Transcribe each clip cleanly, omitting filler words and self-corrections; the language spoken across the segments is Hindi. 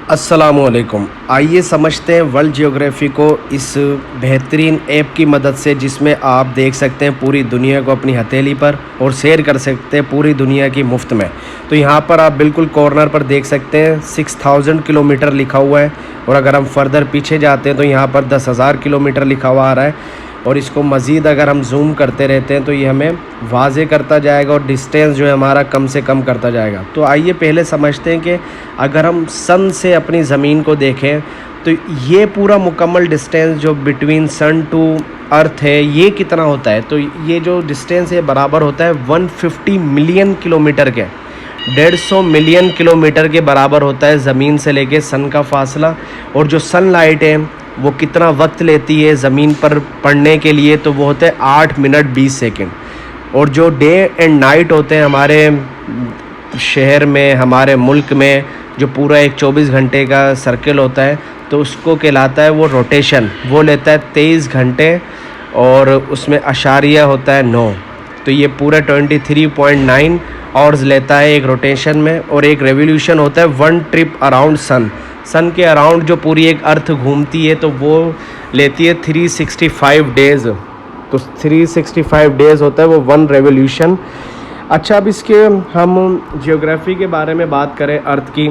अस्सलामुअलैकुम। आइए समझते हैं वर्ल्ड ज्योग्राफी को इस बेहतरीन ऐप की मदद से, जिसमें आप देख सकते हैं पूरी दुनिया को अपनी हथेली पर और सैर कर सकते हैं पूरी दुनिया की मुफ्त में। तो यहाँ पर आप बिल्कुल कॉर्नर पर देख सकते हैं 6000 किलोमीटर लिखा हुआ है, और अगर हम फर्दर पीछे जाते हैं तो यहाँ पर 10,000 किलोमीटर लिखा हुआ आ रहा है। और इसको मज़ीद अगर हम जूम करते रहते हैं तो ये हमें वाज़े करता जाएगा और डिस्टेंस जो है हमारा कम से कम करता जाएगा। तो आइए पहले समझते हैं कि अगर हम सन से अपनी ज़मीन को देखें तो ये पूरा मुकम्मल डिस्टेंस जो बिटवीन सन टू अर्थ है ये कितना होता है। तो ये जो डिस्टेंस है बराबर होता है 150 मिलियन किलोमीटर के। 150 मिलियन किलोमीटर के बराबर होता है ज़मीन से लेके सन का फासला। और जो सनलाइट है वो कितना वक्त लेती है ज़मीन पर पड़ने के लिए, तो वो होता है 8 मिनट 20 सेकंड। और जो डे एंड नाइट होते हैं हमारे शहर में, हमारे मुल्क में, जो पूरा एक 24 घंटे का सर्कल होता है, तो उसको कहलाता है वो रोटेशन। वो लेता है 23 घंटे और उसमें अशारिया होता है 9। तो ये पूरा 23.9 आवर्स लेता है एक रोटेशन में। और एक रेवोल्यूशन होता है 1 ट्रिप अराउंड सन के अराउंड जो पूरी एक अर्थ घूमती है, तो वो लेती है 365 डेज़। तो 365 डेज़ होता है वो 1 रेवोल्यूशन। अच्छा, अब इसके हम जियोग्राफी के बारे में बात करें अर्थ की,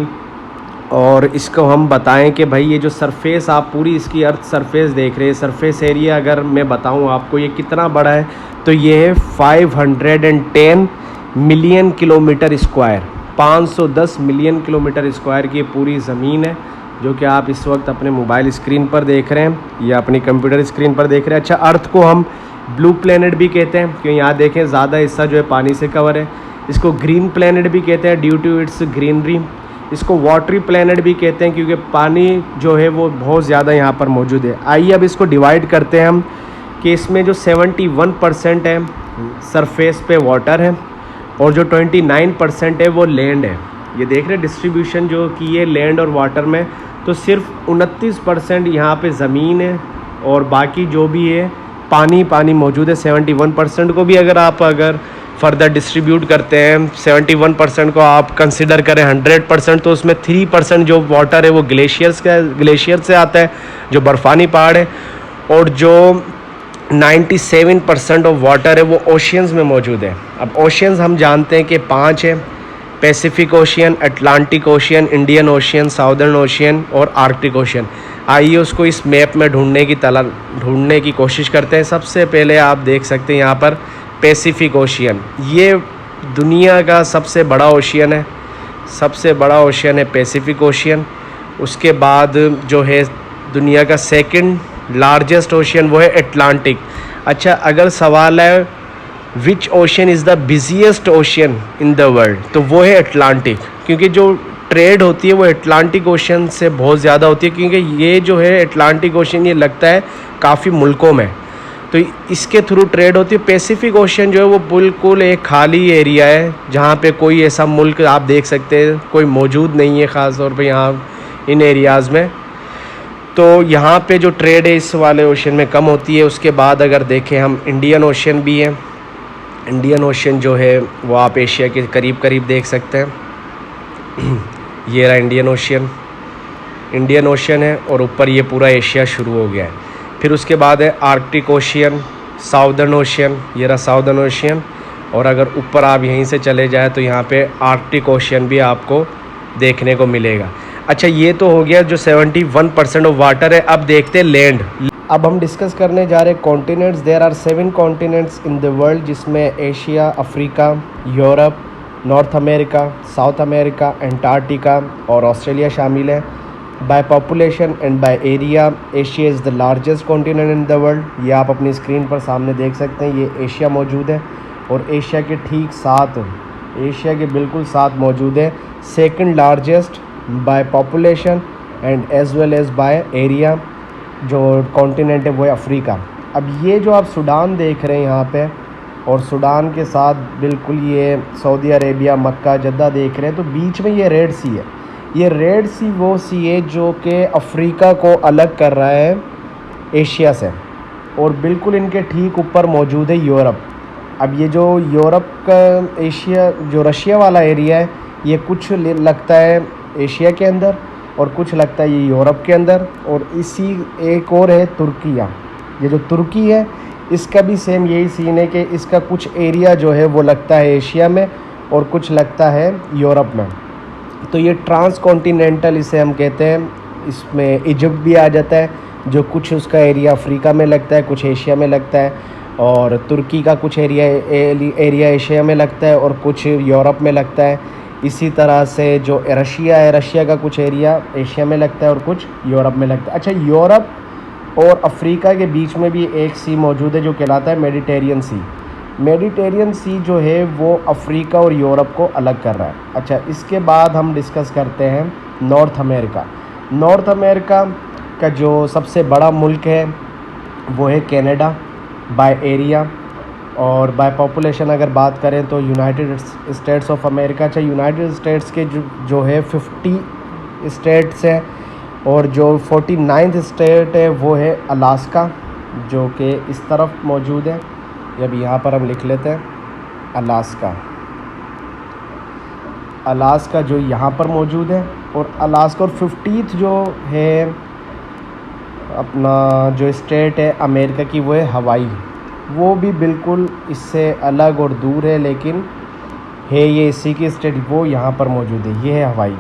और इसको हम बताएं कि भाई ये जो सरफेस आप पूरी इसकी अर्थ सरफेस देख रहे हैं, सरफेस एरिया अगर मैं बताऊं आपको ये कितना बड़ा है, तो ये है 510 million kilometre square. 510 million kilometre square की पूरी ज़मीन है, जो कि आप इस वक्त अपने मोबाइल स्क्रीन पर देख रहे हैं या अपनी कंप्यूटर स्क्रीन पर देख रहे हैं। अच्छा, अर्थ को हम ब्लू प्लेनेट भी कहते हैं क्योंकि यहाँ देखें ज़्यादा हिस्सा जो है पानी से कवर है। इसको ग्रीन प्लेनेट भी कहते हैं ड्यू टू इट्स ग्रीनरी। इसको वाटरी प्लेनेट भी कहते हैं क्योंकि पानी जो है वो बहुत ज़्यादा यहाँ पर मौजूद है। आइए अब इसको डिवाइड करते हैं हम कि इसमें जो 71% है सरफेस पे वाटर है, और जो 29% है वो लैंड है। ये देख रहे हैं डिस्ट्रीब्यूशन जो की है लैंड और वाटर में। तो सिर्फ 29% यहाँ पे ज़मीन है और बाकी जो भी है पानी मौजूद है। 71% को भी अगर फर्दर डिस्ट्रीब्यूट करते हैं, 71% को आप कंसिडर करें 100%, तो उसमें 3% जो वाटर है वो ग्लेशियर से आता है, जो बर्फ़ानी पहाड़ है। और जो 97% ऑफ वाटर है वो ओशियंस में मौजूद है। अब ओशियंस हम जानते हैं कि 5 है: Pacific ocean, Atlantic ocean, Indian ocean, southern ocean और आर्कटिक ओशियन। आइए उसको इस मैप में ढूंढने की कोशिश करते हैं। सबसे पहले आप देख सकते हैं यहाँ पर पैसिफिक ओशियन, ये दुनिया का सबसे बड़ा ओशियन है। सबसे बड़ा ओशियन है पैसिफिक ओशियन। उसके बाद जो है दुनिया का सेकंड लार्जेस्ट ओशियन वो है अटलांटिक। अच्छा, अगर सवाल है which ocean is the biggest ocean in the world, तो वो है अटलांटिक, क्योंकि जो ट्रेड होती है वो अटलांटिक ओशियन से बहुत ज़्यादा होती है, क्योंकि ये जो है अटलांटिक ओशियन ये लगता है काफ़ी मुल्कों में, तो इसके थ्रू ट्रेड होती है। पैसिफिक ओशियन जो है वो बिल्कुल एक खाली एरिया है जहाँ पे कोई ऐसा मुल्क आप देख सकते हैं कोई मौजूद नहीं है, ख़ास तौर पे यहाँ इन एरियाज़ में। तो यहाँ पे जो ट्रेड है इस वाले ओशियन में कम होती है। उसके बाद अगर देखें हम, इंडियन ओशियन भी है। इंडियन ओशियन जो है वो आप एशिया के करीब देख सकते हैं। ये रहा इंडियन ओशियन है, और ऊपर ये पूरा एशिया शुरू हो गया है। फिर उसके बाद है आर्कटिक ओशियन, साउदर्न ओशियन, ये रहा साउदर्न ओशियन। और अगर ऊपर आप यहीं से चले जाए तो यहाँ पे आर्कटिक ओशियन भी आपको देखने को मिलेगा। अच्छा, ये तो हो गया जो 71% ऑफ वाटर है। अब देखते हैं लैंड। अब हम डिस्कस करने जा रहे हैं continents. There are 7 continents in the world, जिसमें Asia, Africa, Europe, North America, South America, Antarctica और ऑस्ट्रेलिया शामिल है। By population and by area Asia is the largest continent in the world. ये आप अपनी स्क्रीन पर सामने देख सकते हैं, ये एशिया मौजूद है, और एशिया के ठीक साथ, एशिया के बिल्कुल साथ मौजूद है second largest by population and as well as by area जो कॉन्टिनेंट है वो है अफ्रीका। अब ये जो आप सूडान देख रहे हैं यहाँ पे, और सूडान के साथ बिल्कुल ये सऊदी अरेबिया, मक्का, जद्दा देख रहे हैं, तो बीच में ये रेड सी है। ये रेड सी वो सी है जो कि अफ्रीका को अलग कर रहा है एशिया से, और बिल्कुल इनके ठीक ऊपर मौजूद है यूरोप। अब ये जो यूरोप का एशिया जो रशिया वाला एरिया है, ये कुछ लगता है एशिया के अंदर, और कुछ लगता है ये यूरोप के अंदर। और इसी एक और है तुर्किया, ये जो तुर्की है इसका भी सेम यही सीन है कि इसका कुछ एरिया जो है वो लगता है एशिया में और कुछ लगता है यूरोप में। तो ये ट्रांस कॉन्टिनेंटल इसे हम कहते हैं। इसमें इजिप्ट भी आ जाता है, जो कुछ उसका एरिया अफ्रीका में लगता है, कुछ एशिया में लगता है, और तुर्की का कुछ एरिया एशिया में लगता है और कुछ यूरोप में लगता है। इसी तरह से जो रशिया है, रशिया का कुछ एरिया एशिया में लगता है और कुछ यूरोप में लगता है। अच्छा, यूरोप और अफ्रीका के बीच में भी एक सी मौजूद है जो कहलाता है मेडिटेरियन सी। मेडिटेरियन सी जो है वो अफ्रीका और यूरोप को अलग कर रहा है। अच्छा, इसके बाद हम डिस्कस करते हैं नॉर्थ अमेरिका। नॉर्थ अमेरिका का जो सबसे बड़ा मुल्क है वो है कनाडा बाय एरिया, और बाय पॉपुलेशन अगर बात करें तो यूनाइटेड स्टेट्स ऑफ अमेरिका। अच्छा, यूनाइटेड स्टेट्स के जो है 50 स्टेट्स हैं, और जो 49th स्टेट है वो है अलास्का, जो कि इस तरफ मौजूद है। जब यहाँ पर हम लिख लेते हैं अलास्का, अलास्का जो यहाँ पर मौजूद है। और अलास्का, और 50th जो है अपना जो स्टेट है अमेरिका की वो है हवाई। वो भी बिल्कुल इससे अलग और दूर है, लेकिन है ये इसी की स्टेट, वो यहाँ पर मौजूद है। ये है हवाई,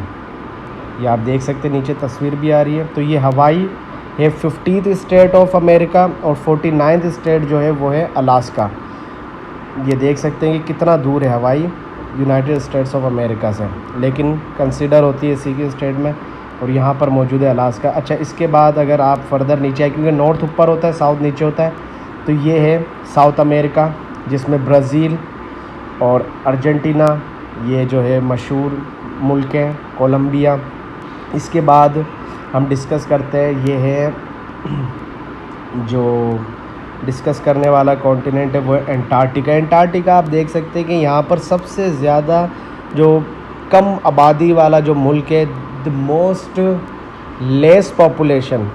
ये आप देख सकते हैं, नीचे तस्वीर भी आ रही है। तो ये हवाई है 50th स्टेट ऑफ अमेरिका, और 49th स्टेट जो है वो है अलास्का। ये देख सकते हैं कि कितना दूर है हवाई यूनाइटेड स्टेट्स ऑफ अमेरिका से, लेकिन कंसिडर होती है इसी की स्टेट में। और यहाँ पर मौजूद है अलास्का। अच्छा, इसके बाद अगर आप फर्दर नीचे आए, क्योंकि नॉर्थ ऊपर होता है साउथ नीचे होता है, तो ये है साउथ अमेरिका, जिसमें ब्राज़ील और अर्जेंटीना ये जो है मशहूर मुल्क हैं, कोलंबिया। इसके बाद हम डिस्कस करते हैं, ये है जो डिस्कस करने वाला कॉन्टिनेंट है वो है एंटार्क्टिका। एंटार्क्टिका आप देख सकते हैं कि यहाँ पर सबसे ज़्यादा जो कम आबादी वाला जो मुल्क है, द मोस्ट लेस पॉपुलेशन,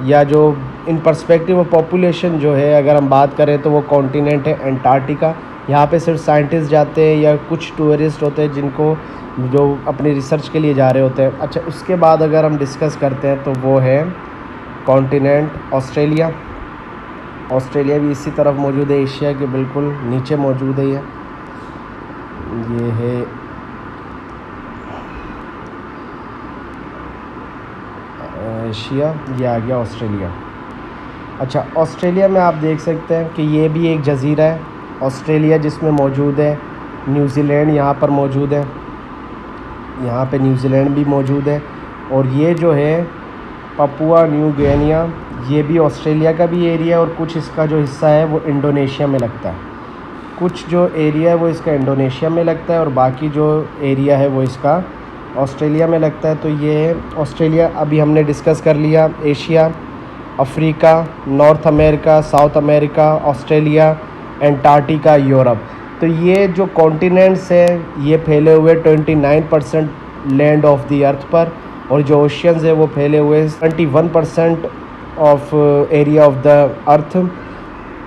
या जो इन पर्सपेक्टिव ऑफ पॉपुलेशन जो है अगर हम बात करें तो वो कॉन्टिनेंट है एंटार्क्टिका। यहाँ पे सिर्फ साइंटिस्ट जाते हैं या कुछ टूरिस्ट होते हैं जिनको जो अपनी रिसर्च के लिए जा रहे होते हैं। अच्छा, उसके बाद अगर हम डिस्कस करते हैं तो वो है कॉन्टिनेंट ऑस्ट्रेलिया। ऑस्ट्रेलिया भी इसी तरफ मौजूद है, एशिया के बिल्कुल नीचे मौजूद है। ये है एशिया, ये आ गया ऑस्ट्रेलिया। अच्छा, ऑस्ट्रेलिया में आप देख सकते हैं कि ये भी एक जजीरा है ऑस्ट्रेलिया, जिसमें मौजूद है न्यूजीलैंड, यहाँ पर मौजूद है, यहाँ पे न्यूजीलैंड भी मौजूद है। और ये जो है पपुआ न्यू गिनिया, ये भी ऑस्ट्रेलिया का भी एरिया, और कुछ इसका जो हिस्सा है वो इंडोनेशिया में लगता है। कुछ जो एरिया है वो इसका इंडोनेशिया में लगता है, और बाकी जो एरिया है वो इसका ऑस्ट्रेलिया में लगता है। तो ये ऑस्ट्रेलिया अभी हमने डिस्कस कर लिया। Asia, Africa, north America, South America, Australia, Antarctica, Europe. तो ये जो कॉन्टिनेंट्स हैं ये फैले हुए 29% लैंड ऑफ द अर्थ पर, और जो ओशियंस है वो फैले हुए 21% of area of the earth.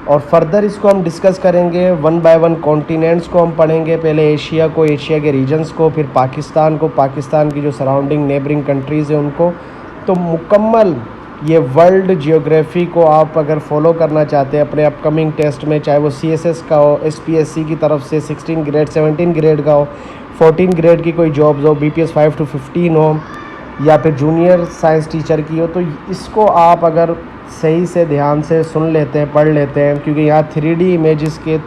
और फर्दर इसको हम डिस्कस करेंगे, वन बाय वन कॉन्टिनेंट्स को हम पढ़ेंगे। पहले एशिया को, एशिया के रीजन्स को, फिर पाकिस्तान को, पाकिस्तान की जो सराउंडिंग नेबरिंग कंट्रीज़ हैं उनको। तो मुकम्मल ये वर्ल्ड जियोग्राफी को आप अगर फॉलो करना चाहते हैं अपने अपकमिंग टेस्ट में, चाहे वो CSS का हो, SPSC की तरफ से 16 ग्रेड 17 ग्रेड का हो, 14 ग्रेड की कोई जॉब्स हो, BPS 5 to 15 हो, या फिर जूनियर साइंस टीचर की हो, तो इसको आप अगर सही से ध्यान से सुन लेते हैं, पढ़ लेते हैं, क्योंकि यहाँ 3D इमेजेस के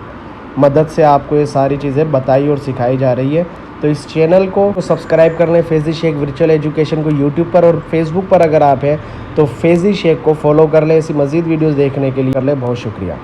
मदद से आपको ये सारी चीज़ें बताई और सिखाई जा रही है। तो इस चैनल को सब्सक्राइब कर लें, फैज़ी शेख वर्चुअल एजुकेशन को यूट्यूब पर और फेसबुक पर अगर आप हैं तो फैज़ी शेख को फॉलो कर लें। ऐसी मज़ीद वीडियोज़ देखने के लिए कर लें। बहुत शुक्रिया।